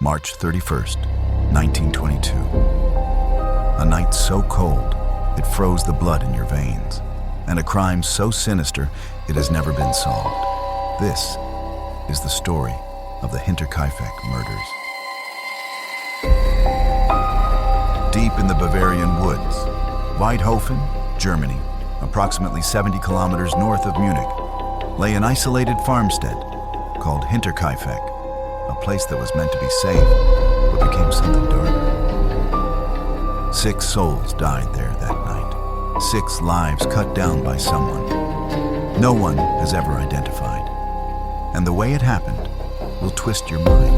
March 31st, 1922. A night so cold, it froze the blood in your veins, and a crime so sinister, it has never been solved. This is the story of the Hinterkaifeck Murders. Deep in the Bavarian woods, Weidhofen, Germany, approximately 70 kilometers north of Munich, lay an isolated farmstead called Hinterkaifeck, a place that was meant to be safe, but became something darker. 6 souls died there that night, 6 lives cut down by someone no one has ever identified. And the way it happened will twist your mind.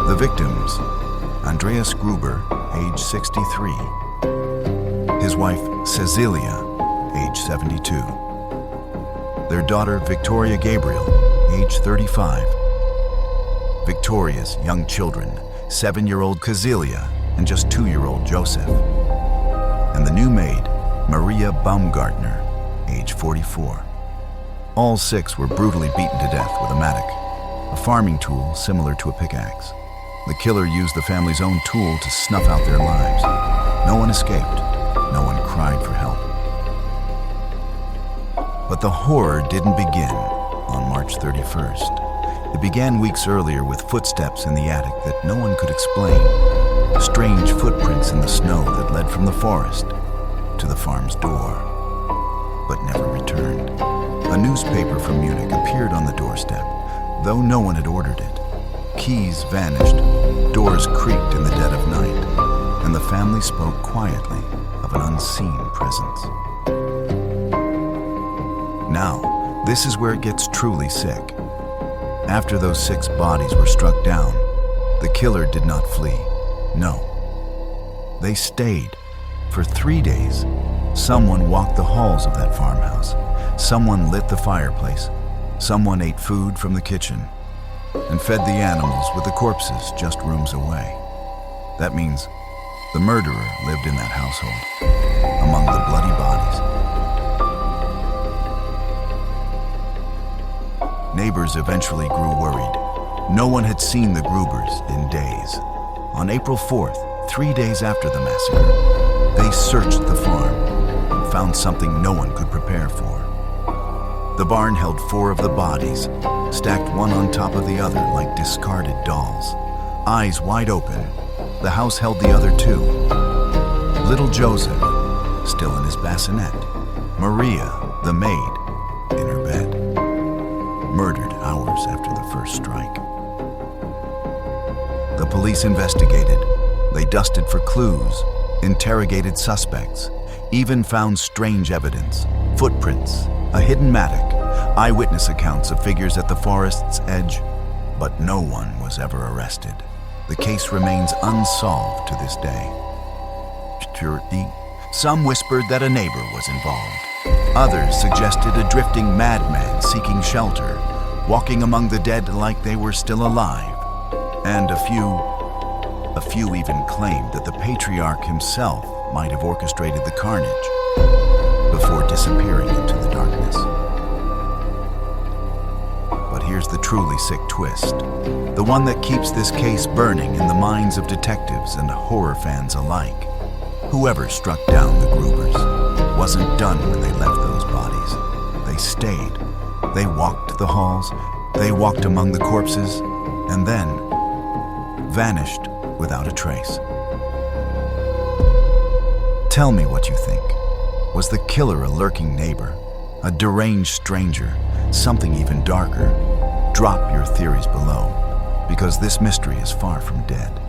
The victims: Andreas Gruber, age 63, his wife Cecilia, age 72, their daughter Victoria Gabriel, age 35, Victoria's young children, 7-year-old Cecilia and just 2-year-old Joseph, and the new maid, Maria Baumgartner, age 44. All 6 were brutally beaten to death with a mattock, a farming tool similar to a pickaxe. The killer used the family's own tool to snuff out their lives. No one escaped. No one cried for help. But the horror didn't begin on March 31st. It began weeks earlier with footsteps in the attic that no one could explain. Strange footprints in the snow that led from the forest to the farm's door, but never returned. A newspaper from Munich appeared on the doorstep, though no one had ordered it. Keys vanished, doors creaked in the dead of night, and the family spoke quietly of an unseen presence. Now, this is where it gets truly sick. After those 6 bodies were struck down, the killer did not flee. No. They stayed. For 3 days, someone walked the halls of that farmhouse. Someone lit the fireplace. Someone ate food from the kitchen and fed the animals with the corpses just rooms away. That means the murderer lived in that household, among the bloody bodies. Neighbors eventually grew worried. No one had seen the Grubers in days. On April 4th, 3 days after the massacre, they searched the farm and found something no one could prepare for. The barn held 4 of the bodies, stacked one on top of the other like discarded dolls. Eyes wide open, the house held the other 2. Little Joseph, still in his bassinet. Maria, the maid, in her bed. Murdered hours after the first strike. The police investigated. They dusted for clues, interrogated suspects, even found strange evidence, footprints, a hidden mattock, eyewitness accounts of figures at the forest's edge, but no one was ever arrested. The case remains unsolved to this day. Some whispered that a neighbor was involved. Others suggested a drifting madman seeking shelter, walking among the dead like they were still alive. And a few even claimed that the patriarch himself might have orchestrated the carnage before disappearing into the darkness. But here's the truly sick twist, the one that keeps this case burning in the minds of detectives and horror fans alike. Whoever struck down the Grubers wasn't done when they left those bodies. They stayed. They walked the halls, they walked among the corpses, and then vanished without a trace. Tell me what you think. Was the killer a lurking neighbor, a deranged stranger, something even darker? Drop your theories below, because this mystery is far from dead.